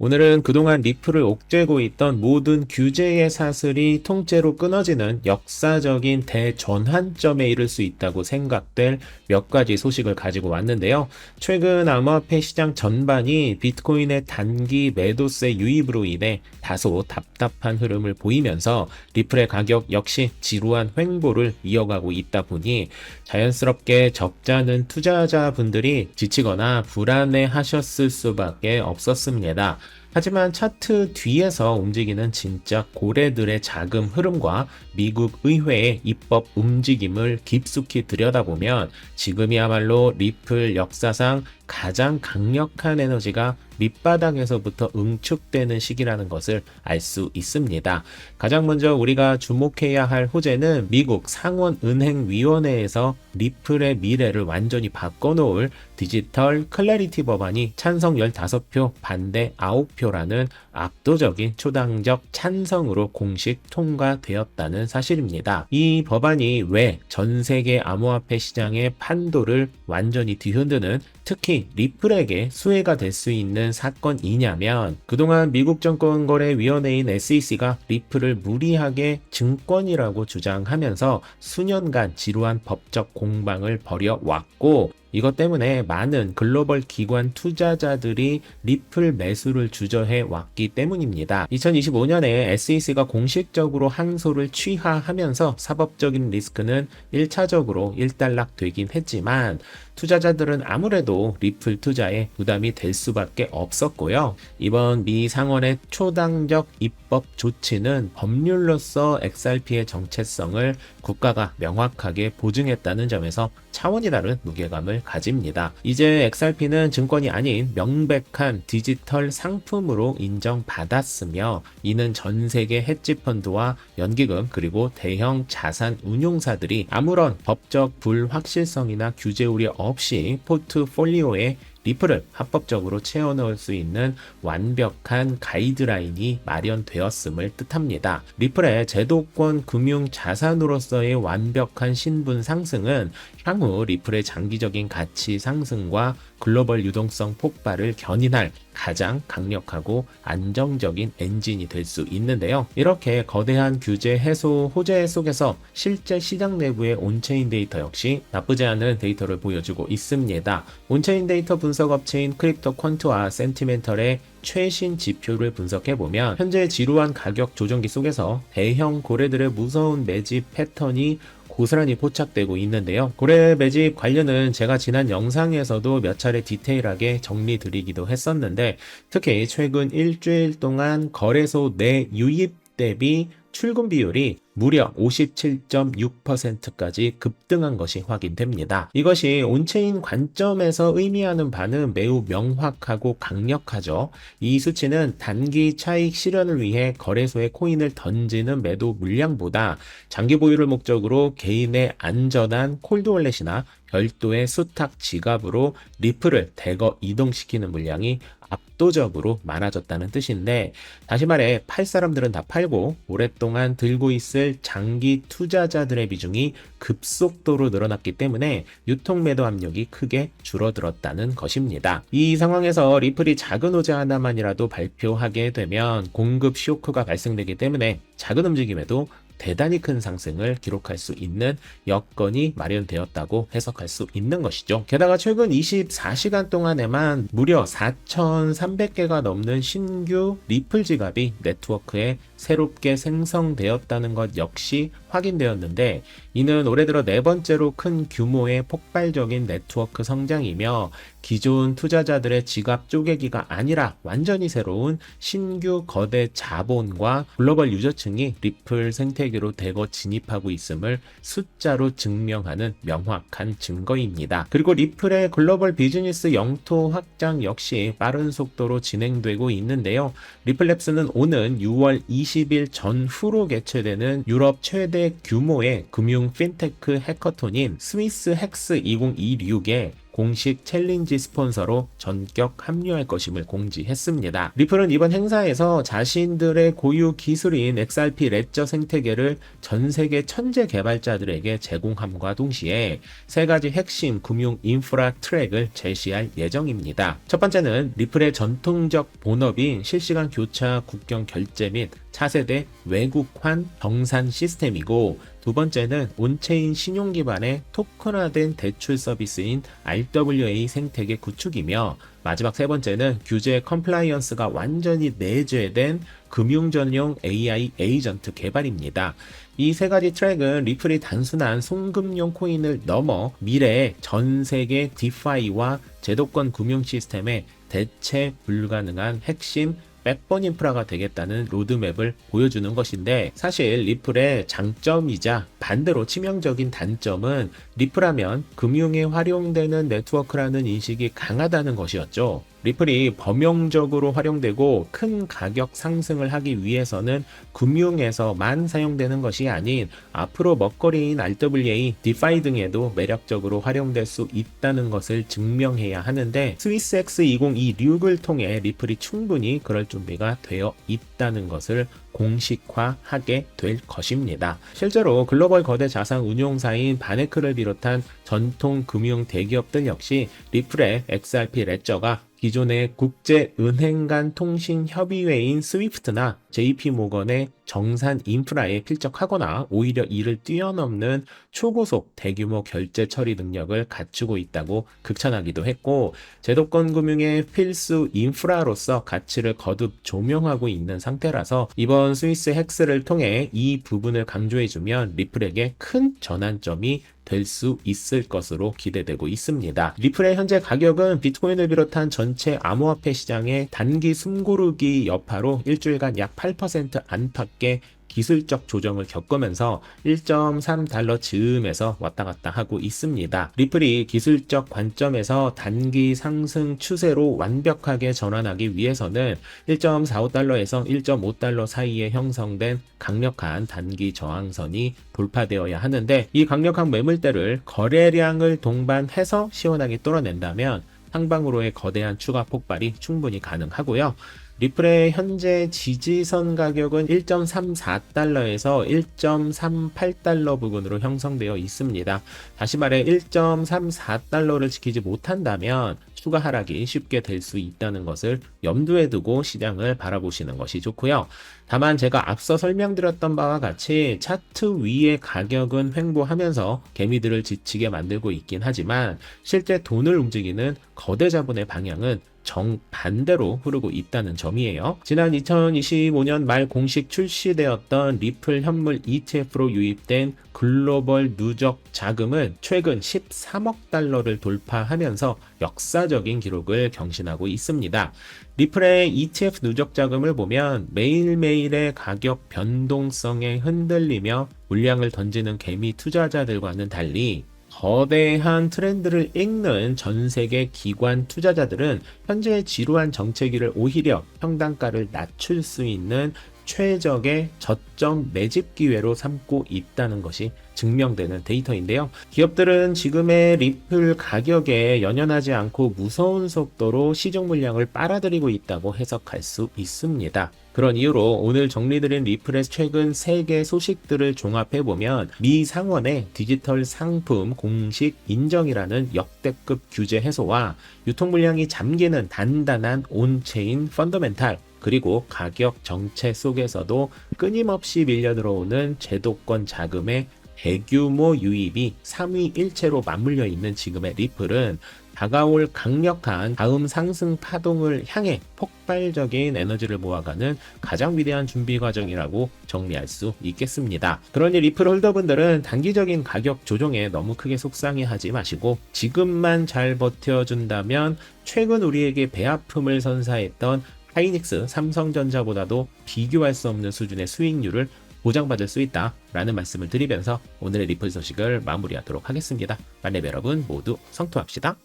오늘은 그동안 리플을 옥죄고 있던 모든 규제의 사슬이 통째로 끊어지는 역사적인 대전환점에 이를 수 있다고 생각될 몇 가지 소식을 가지고 왔는데요. 최근 암호화폐 시장 전반이 비트코인의 단기 매도세 유입으로 인해 다소 답답한 흐름을 보이면서 리플의 가격 역시 지루한 횡보를 이어가고 있다 보니 자연스럽게 적잖은 투자자분들이 지치거나 불안해 하셨을 수밖에 없었습니다. 하지만 차트 뒤에서 움직이는 진짜 고래들의 자금 흐름과 미국 의회의 입법 움직임을 깊숙이 들여다보면 지금이야말로 리플 역사상 가장 강력한 에너지가 밑바닥에서부터 응축되는 시기라는 것을 알 수 있습니다. 가장 먼저 우리가 주목해야 할 호재는 미국 상원은행위원회에서 리플의 미래를 완전히 바꿔놓을 디지털 클래리티 법안이 찬성 15표, 반대 9표라는 압도적인 초당적 찬성으로 공식 통과되었다는 사실입니다. 이 법안이 왜 전 세계 암호화폐 시장의 판도를 완전히 뒤흔드는 특히 리플에게 수혜가 될 수 있는 사건이냐면 그동안 미국 정권거래위원회인 SEC가 리플을 무리하게 증권이라고 주장하면서 수년간 지루한 법적 공방을 벌여왔고 이것 때문에 많은 글로벌 기관 투자자들이 리플 매수를 주저해 왔기 때문입니다. 2025년에 SEC가 공식적으로 항소를 취하하면서 사법적인 리스크는 1차적으로 일단락되긴 했지만 투자자들은 아무래도 리플 투자에 부담이 될 수밖에 없었고요. 이번 미 상원의 초당적 입법 조치는 법률로서 XRP의 정체성을 국가가 명확하게 보증했다는 점에서 차원이 다른 무게감을 가집니다. 이제 XRP는 증권이 아닌 명백한 디지털 상품으로 인정받았으며 이는 전 세계 헤지펀드와 연기금 그리고 대형 자산 운용사들이 아무런 법적 불확실성이나 규제 우려 없이 포트폴리오에 리플을 합법적으로 채워넣을 수 있는 완벽한 가이드라인이 마련되었음을 뜻합니다. 리플의 제도권 금융 자산으로서의 완벽한 신분 상승은 향후 리플의 장기적인 가치 상승과 글로벌 유동성 폭발을 견인할 가장 강력하고 안정적인 엔진이 될 수 있는데요. 이렇게 거대한 규제 해소 호재 속에서 실제 시장 내부의 온체인 데이터 역시 나쁘지 않은 데이터를 보여주고 있습니다. 온체인 데이터 분석 업체인 크립토 퀀트와 센티멘털의 최신 지표를 분석해보면 현재 지루한 가격 조정기 속에서 대형 고래들의 무서운 매집 패턴이 고스란히 포착되고 있는데요. 고래 매집 관련은 제가 지난 영상에서도 몇 차례 디테일하게 정리 드리기도 했었는데 특히 최근 일주일 동안 거래소 내 유입 대비 출금 비율이 무려 57.6%까지 급등한 것이 확인됩니다. 이것이 온체인 관점에서 의미하는 바는 매우 명확하고 강력하죠. 이 수치는 단기 차익 실현을 위해 거래소에 코인을 던지는 매도 물량보다 장기 보유를 목적으로 개인의 안전한 콜드월렛이나 별도의 수탁 지갑으로 리플을 대거 이동시키는 물량이 압도적으로 많아졌다는 뜻인데 다시 말해 팔 사람들은 다 팔고 오랫동안 들고 있을 장기 투자자들의 비중이 급속도로 늘어났기 때문에 유통 매도 압력이 크게 줄어들었다는 것입니다. 이 상황에서 리플이 작은 호재 하나만이라도 발표하게 되면 공급 쇼크가 발생되기 때문에 작은 움직임에도 대단히 큰 상승을 기록할 수 있는 여건이 마련되었다고 해석할 수 있는 것이죠. 게다가 최근 24시간 동안에만 무려 4,300개가 넘는 신규 리플 지갑이 네트워크에 새롭게 생성되었다는 것 역시 확인되었는데 이는 올해 들어 네 번째로 큰 규모의 폭발적인 네트워크 성장이며 기존 투자자들의 지갑 쪼개기가 아니라 완전히 새로운 신규 거대 자본과 글로벌 유저층이 리플 생태계로 대거 진입하고 있음을 숫자로 증명하는 명확한 증거입니다. 그리고 리플의 글로벌 비즈니스 영토 확장 역시 빠른 속도로 진행되고 있는데요. 리플랩스는 오는 6월 20일 전후로 개최되는 유럽 최대 규모의 금융 핀테크 해커톤인 스위스 헥스 2026에 공식 챌린지 스폰서로 전격 합류할 것임을 공지했습니다. 리플은 이번 행사에서 자신들의 고유 기술인 XRP 레저 생태계를 전 세계 천재 개발자들에게 제공함과 동시에 세 가지 핵심 금융 인프라 트랙을 제시할 예정입니다. 첫 번째는 리플의 전통적 본업인 실시간 교차 국경 결제 및 차세대 외국환 정산 시스템이고, 두 번째는 온체인 신용 기반의 토큰화된 대출 서비스인 RWA 생태계 구축이며, 마지막 세 번째는 규제 컴플라이언스가 완전히 내재된 금융 전용 AI 에이전트 개발입니다. 이 세 가지 트랙은 리플이 단순한 송금용 코인을 넘어 미래의 전 세계 디파이와 제도권 금융 시스템에 대체 불가능한 핵심 백본 인프라가 되겠다는 로드맵을 보여주는 것인데, 사실 리플의 장점이자 반대로 치명적인 단점은 리플하면 금융에 활용되는 네트워크라는 인식이 강하다는 것이었죠. 리플이 범용적으로 활용되고 큰 가격 상승을 하기 위해서는 금융에서만 사용되는 것이 아닌 앞으로 먹거리인 RWA, 디파이 등에도 매력적으로 활용될 수 있다는 것을 증명해야 하는데, 스위스X 2026을 통해 리플이 충분히 그럴 준비가 되어 있다는 것을 공식화하게 될 것입니다. 실제로 글로벌 거대 자산 운용사인 바네크를 비롯한 전통 금융 대기업들 역시 리플의 XRP 레저가 기존의 국제은행 간 통신 협의회인 스위프트나 JP모건의 정산 인프라에 필적하거나 오히려 이를 뛰어넘는 초고속 대규모 결제 처리 능력을 갖추고 있다고 극찬하기도 했고, 제도권 금융의 필수 인프라로서 가치를 거듭 조명하고 있는 상태라서 이번 스위스 헥스를 통해 이 부분을 강조해주면 리플에게 큰 전환점이 될 수 있을 것으로 기대되고 있습니다. 리플의 현재 가격은 비트코인을 비롯한 전체 암호화폐 시장의 단기 숨고르기 여파로 일주일간 약 8% 안팎의 기술적 조정을 겪으면서 1.3달러 즈음에서 왔다 갔다 하고 있습니다. 리플이 기술적 관점에서 단기 상승 추세로 완벽하게 전환하기 위해서는 1.45달러에서 1.5달러 사이에 형성된 강력한 단기 저항선이 돌파되어야 하는데, 이 강력한 매물대를 거래량을 동반해서 시원하게 뚫어낸다면 상방으로의 거대한 추가 폭발이 충분히 가능하고요. 리플의 현재 지지선 가격은 1.34달러에서 1.38달러 부근으로 형성되어 있습니다. 다시 말해 1.34달러를 지키지 못한다면 추가 하락이 쉽게 될 수 있다는 것을 염두에 두고 시장을 바라보시는 것이 좋고요. 다만 제가 앞서 설명드렸던 바와 같이 차트 위의 가격은 횡보하면서 개미들을 지치게 만들고 있긴 하지만 실제 돈을 움직이는 거대 자본의 방향은 정반대로 흐르고 있다는 점이에요. 지난 2025년 말 공식 출시되었던 리플 현물 ETF로 유입된 글로벌 누적 자금은 최근 13억 달러를 돌파하면서 역사적인 기록을 경신하고 있습니다. 리플의 ETF 누적 자금을 보면 매일매일의 가격 변동성에 흔들리며 물량을 던지는 개미 투자자들과는 달리 거대한 트렌드를 읽는 전 세계 기관 투자자들은 현재의 지루한 정체기를 오히려 평단가를 낮출 수 있는 최적의 저점 매집 기회로 삼고 있다는 것이 증명되는 데이터인데요. 기업들은 지금의 리플 가격에 연연하지 않고 무서운 속도로 시중 물량을 빨아들이고 있다고 해석할 수 있습니다. 그런 이유로 오늘 정리드린 리플의 최근 3개 소식들을 종합해보면 미 상원의 디지털 상품 공식 인정이라는 역대급 규제 해소와 유통 물량이 잠기는 단단한 온체인 펀더멘탈, 그리고 가격 정체 속에서도 끊임없이 밀려 들어오는 제도권 자금의 대규모 유입이 3위일체로 맞물려 있는 지금의 리플은 다가올 강력한 다음 상승 파동을 향해 폭발적인 에너지를 모아가는 가장 위대한 준비 과정이라고 정리할 수 있겠습니다. 그러니 리플 홀더분들은 단기적인 가격 조정에 너무 크게 속상해하지 마시고 지금만 잘 버텨준다면 최근 우리에게 배아픔을 선사했던 하이닉스, 삼성전자보다도 비교할 수 없는 수준의 수익률을 보장받을 수 있다라는 말씀을 드리면서 오늘의 리플 소식을 마무리하도록 하겠습니다. 만렙 여러분 모두 성투합시다.